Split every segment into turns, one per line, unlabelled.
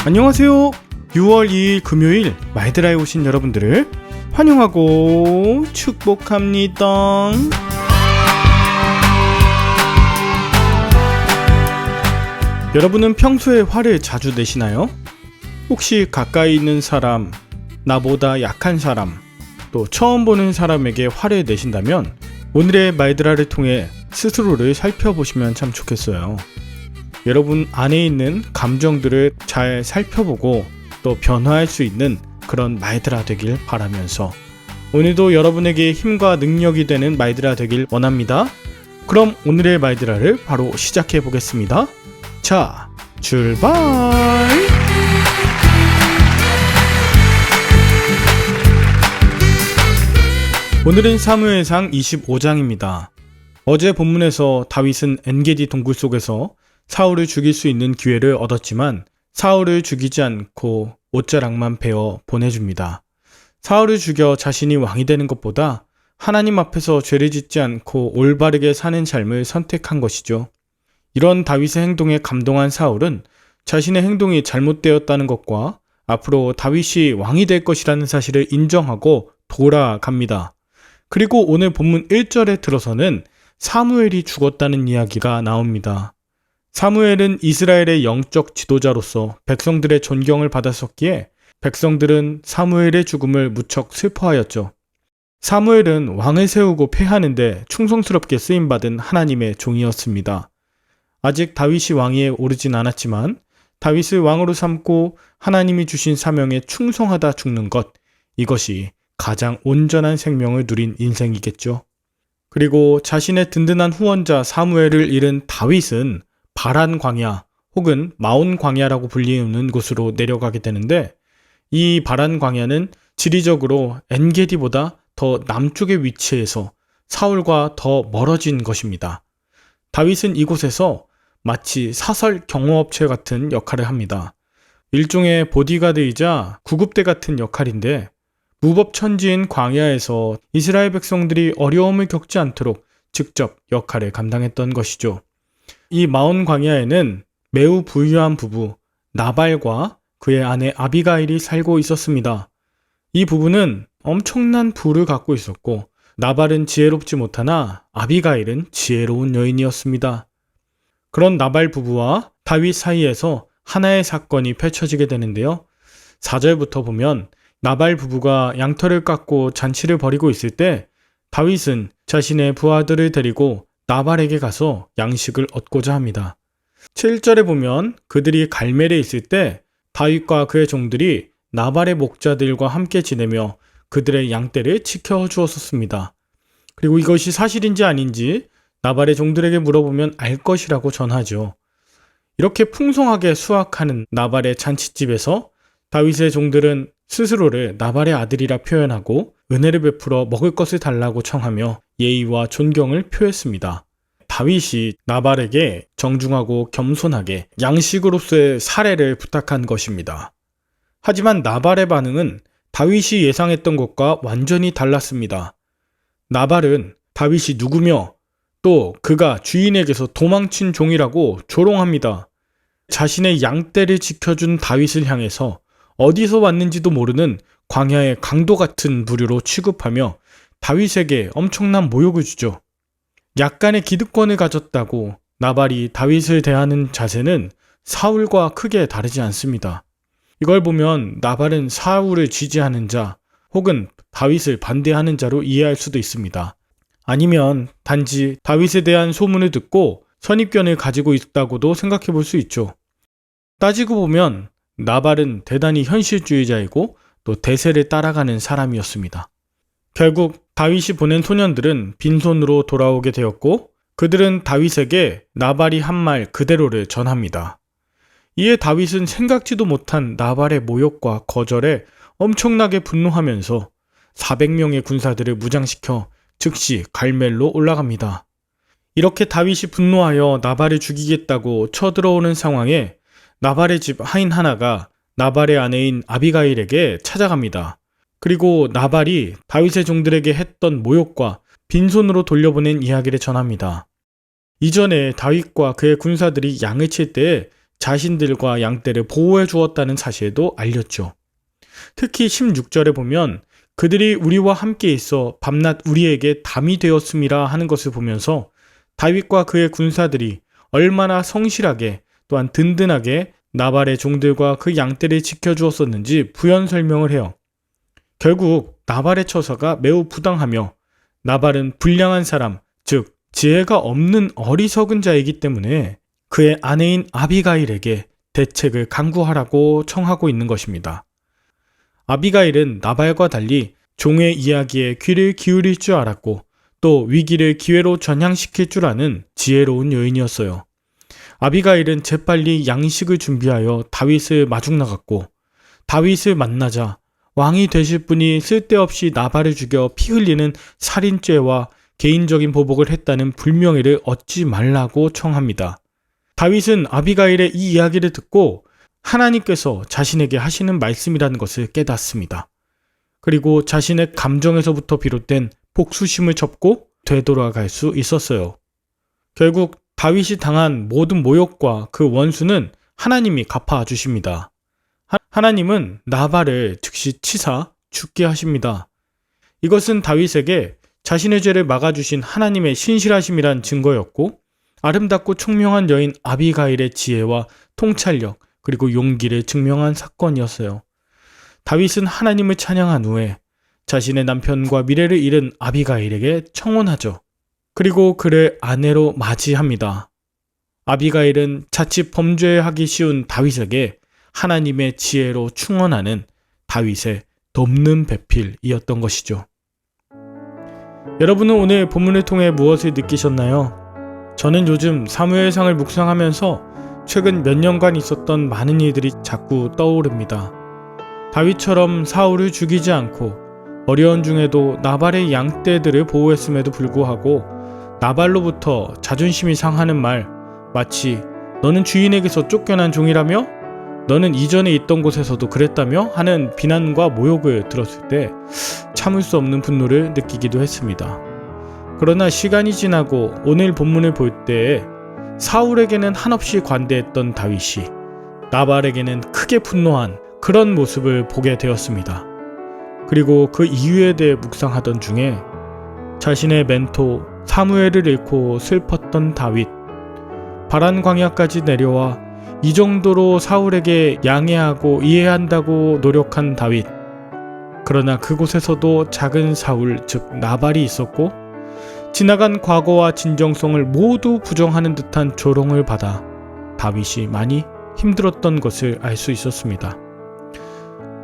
안녕하세요. 6월 2일 금요일 마이드라에 오신 여러분들을 환영하고 축복합니다. 여러분은 평소에 화를 자주 내시나요? 혹시 가까이 있는 사람, 나보다 약한 사람, 또 처음 보는 사람에게 화를 내신다면 오늘의 마이드라를 통해 스스로를 살펴보시면 참 좋겠어요. 여러분 안에 있는 감정들을 잘 살펴보고 또 변화할 수 있는 그런 마이드라 되길 바라면서 오늘도 여러분에게 힘과 능력이 되는 마이드라 되길 원합니다. 그럼 오늘의 마이드라를 바로 시작해 보겠습니다. 자, 출발! 오늘은 사무엘상 25장입니다. 어제 본문에서 다윗은 엔게디 동굴 속에서 사울을 죽일 수 있는 기회를 얻었지만 사울을 죽이지 않고 옷자락만 베어 보내줍니다. 사울을 죽여 자신이 왕이 되는 것보다 하나님 앞에서 죄를 짓지 않고 올바르게 사는 삶을 선택한 것이죠. 이런 다윗의 행동에 감동한 사울은 자신의 행동이 잘못되었다는 것과 앞으로 다윗이 왕이 될 것이라는 사실을 인정하고 돌아갑니다. 그리고 오늘 본문 1절에 들어서는 사무엘이 죽었다는 이야기가 나옵니다. 사무엘은 이스라엘의 영적 지도자로서 백성들의 존경을 받았었기에 백성들은 사무엘의 죽음을 무척 슬퍼하였죠. 사무엘은 왕을 세우고 패하는데 충성스럽게 쓰임받은 하나님의 종이었습니다. 아직 다윗이 왕위에 오르진 않았지만 다윗을 왕으로 삼고 하나님이 주신 사명에 충성하다 죽는 것, 이것이 가장 온전한 생명을 누린 인생이겠죠. 그리고 자신의 든든한 후원자 사무엘을 잃은 다윗은 바란 광야 혹은 마온 광야라고 불리우는 곳으로 내려가게 되는데 이 바란 광야는 지리적으로 엔게디보다 더 남쪽에 위치해서 사울과 더 멀어진 것입니다. 다윗은 이곳에서 마치 사설 경호업체 같은 역할을 합니다. 일종의 보디가드이자 구급대 같은 역할인데 무법천지인 광야에서 이스라엘 백성들이 어려움을 겪지 않도록 직접 역할을 감당했던 것이죠. 이 마온 광야에는 매우 부유한 부부 나발과 그의 아내 아비가일이 살고 있었습니다. 이 부부는 엄청난 부를 갖고 있었고 나발은 지혜롭지 못하나 아비가일은 지혜로운 여인이었습니다. 그런 나발 부부와 다윗 사이에서 하나의 사건이 펼쳐지게 되는데요. 4절부터 보면 나발 부부가 양털을 깎고 잔치를 벌이고 있을 때 다윗은 자신의 부하들을 데리고 나발에게 가서 양식을 얻고자 합니다. 7절에 보면 그들이 갈멜에 있을 때 다윗과 그의 종들이 나발의 목자들과 함께 지내며 그들의 양떼를 지켜주었었습니다. 그리고 이것이 사실인지 아닌지 나발의 종들에게 물어보면 알 것이라고 전하죠. 이렇게 풍성하게 수확하는 나발의 잔치집에서 다윗의 종들은 스스로를 나발의 아들이라 표현하고 은혜를 베풀어 먹을 것을 달라고 청하며 예의와 존경을 표했습니다. 다윗이 나발에게 정중하고 겸손하게 양식으로서의 사례를 부탁한 것입니다. 하지만 나발의 반응은 다윗이 예상했던 것과 완전히 달랐습니다. 나발은 다윗이 누구며 또 그가 주인에게서 도망친 종이라고 조롱합니다. 자신의 양떼를 지켜준 다윗을 향해서 어디서 왔는지도 모르는 광야의 강도 같은 부류로 취급하며 다윗에게 엄청난 모욕을 주죠. 약간의 기득권을 가졌다고 나발이 다윗을 대하는 자세는 사울과 크게 다르지 않습니다. 이걸 보면 나발은 사울을 지지하는 자 혹은 다윗을 반대하는 자로 이해할 수도 있습니다. 아니면 단지 다윗에 대한 소문을 듣고 선입견을 가지고 있다고도 생각해 볼 수 있죠. 따지고 보면 나발은 대단히 현실주의자이고 또 대세를 따라가는 사람이었습니다. 결국 다윗이 보낸 소년들은 빈손으로 돌아오게 되었고 그들은 다윗에게 나발이 한 말 그대로를 전합니다. 이에 다윗은 생각지도 못한 나발의 모욕과 거절에 엄청나게 분노하면서 400명의 군사들을 무장시켜 즉시 갈멜로 올라갑니다. 이렇게 다윗이 분노하여 나발을 죽이겠다고 쳐들어오는 상황에 나발의 집 하인 하나가 나발의 아내인 아비가일에게 찾아갑니다. 그리고 나발이 다윗의 종들에게 했던 모욕과 빈손으로 돌려보낸 이야기를 전합니다. 이전에 다윗과 그의 군사들이 양을 칠 때에 자신들과 양떼를 보호해 주었다는 사실도 알렸죠. 특히 16절에 보면 그들이 우리와 함께 있어 밤낮 우리에게 담이 되었음이라 하는 것을 보면서 다윗과 그의 군사들이 얼마나 성실하게 또한 든든하게 나발의 종들과 그 양떼를 지켜주었었는지 부연 설명을 해요. 결국 나발의 처사가 매우 부당하며 나발은 불량한 사람, 즉 지혜가 없는 어리석은 자이기 때문에 그의 아내인 아비가일에게 대책을 강구하라고 청하고 있는 것입니다. 아비가일은 나발과 달리 종의 이야기에 귀를 기울일 줄 알았고 또 위기를 기회로 전향시킬 줄 아는 지혜로운 여인이었어요. 아비가일은 재빨리 양식을 준비하여 다윗을 마중 나갔고 다윗을 만나자 왕이 되실 분이 쓸데없이 나발을 죽여 피 흘리는 살인죄와 개인적인 보복을 했다는 불명예를 얻지 말라고 청합니다. 다윗은 아비가일의 이 이야기를 듣고 하나님께서 자신에게 하시는 말씀이라는 것을 깨닫습니다. 그리고 자신의 감정에서부터 비롯된 복수심을 접고 되돌아갈 수 있었어요. 결국 다윗이 당한 모든 모욕과 그 원수는 하나님이 갚아 주십니다. 하나님은 나발을 즉시 치사 죽게 하십니다. 이것은 다윗에게 자신의 죄를 막아주신 하나님의 신실하심이란 증거였고 아름답고 총명한 여인 아비가일의 지혜와 통찰력 그리고 용기를 증명한 사건이었어요. 다윗은 하나님을 찬양한 후에 자신의 남편과 미래를 잃은 아비가일에게 청혼하죠. 그리고 그를 아내로 맞이합니다. 아비가일은 자칫 범죄하기 쉬운 다윗에게 하나님의 지혜로 충원하는 다윗의 돕는 배필이었던 것이죠. 여러분은 오늘 본문을 통해 무엇을 느끼셨나요? 저는 요즘 사무엘상을 묵상하면서 최근 몇 년간 있었던 많은 일들이 자꾸 떠오릅니다. 다윗처럼 사울을 죽이지 않고 어려운 중에도 나발의 양떼들을 보호했음에도 불구하고 나발로부터 자존심이 상하는 말, 마치 너는 주인에게서 쫓겨난 종이라며? 너는 이전에 있던 곳에서도 그랬다며? 하는 비난과 모욕을 들었을 때 참을 수 없는 분노를 느끼기도 했습니다. 그러나 시간이 지나고 오늘 본문을 볼 때에 사울에게는 한없이 관대했던 다윗이 나발에게는 크게 분노한 그런 모습을 보게 되었습니다. 그리고 그 이유에 대해 묵상하던 중에 자신의 멘토 사무엘을 잃고 슬펐던 다윗, 바란 광야까지 내려와 이 정도로 사울에게 양해하고 이해한다고 노력한 다윗. 그러나 그곳에서도 작은 사울, 즉 나발이 있었고 지나간 과거와 진정성을 모두 부정하는 듯한 조롱을 받아 다윗이 많이 힘들었던 것을 알 수 있었습니다.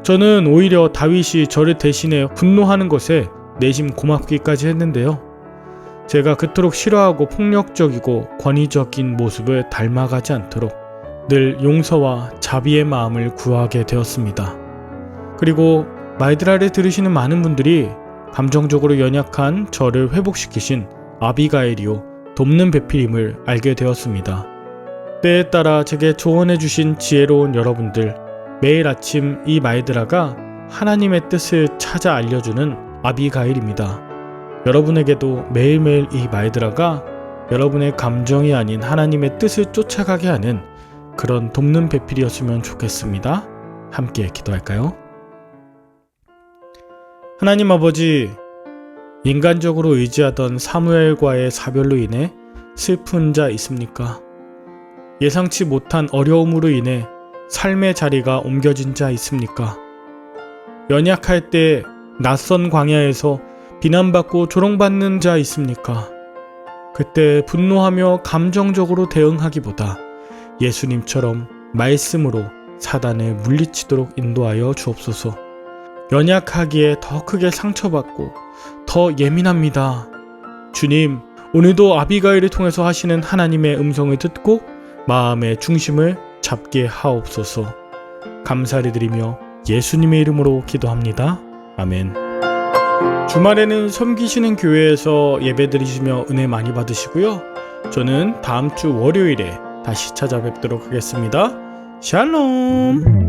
저는 오히려 다윗이 저를 대신해 분노하는 것에 내심 고맙기까지 했는데요. 제가 그토록 싫어하고 폭력적이고 권위적인 모습을 닮아가지 않도록 늘 용서와 자비의 마음을 구하게 되었습니다. 그리고 말드라를 들으시는 많은 분들이 감정적으로 연약한 저를 회복시키신 아비가일이요 돕는 배필임을 알게 되었습니다. 때에 따라 제게 조언해주신 지혜로운 여러분들, 매일 아침 이 말드라가 하나님의 뜻을 찾아 알려주는 아비가일입니다. 여러분에게도 매일매일 이 말드라가 여러분의 감정이 아닌 하나님의 뜻을 쫓아가게 하는 그런 돕는 배필이었으면 좋겠습니다. 함께 기도할까요? 하나님 아버지, 인간적으로 의지하던 사무엘과의 사별로 인해 슬픈 자 있습니까? 예상치 못한 어려움으로 인해 삶의 자리가 옮겨진 자 있습니까? 연약할 때 낯선 광야에서 비난받고 조롱받는 자 있습니까? 그때 분노하며 감정적으로 대응하기보다 예수님처럼 말씀으로 사단을 물리치도록 인도하여 주옵소서. 연약하기에 더 크게 상처받고 더 예민합니다. 주님, 오늘도 아비가일을 통해서 하시는 하나님의 음성을 듣고 마음의 중심을 잡게 하옵소서. 감사를 드리며 예수님의 이름으로 기도합니다. 아멘. 주말에는 섬기시는 교회에서 예배 드리시며 은혜 많이 받으시고요. 저는 다음 주 월요일에 다시 찾아뵙도록 하겠습니다. 샬롬.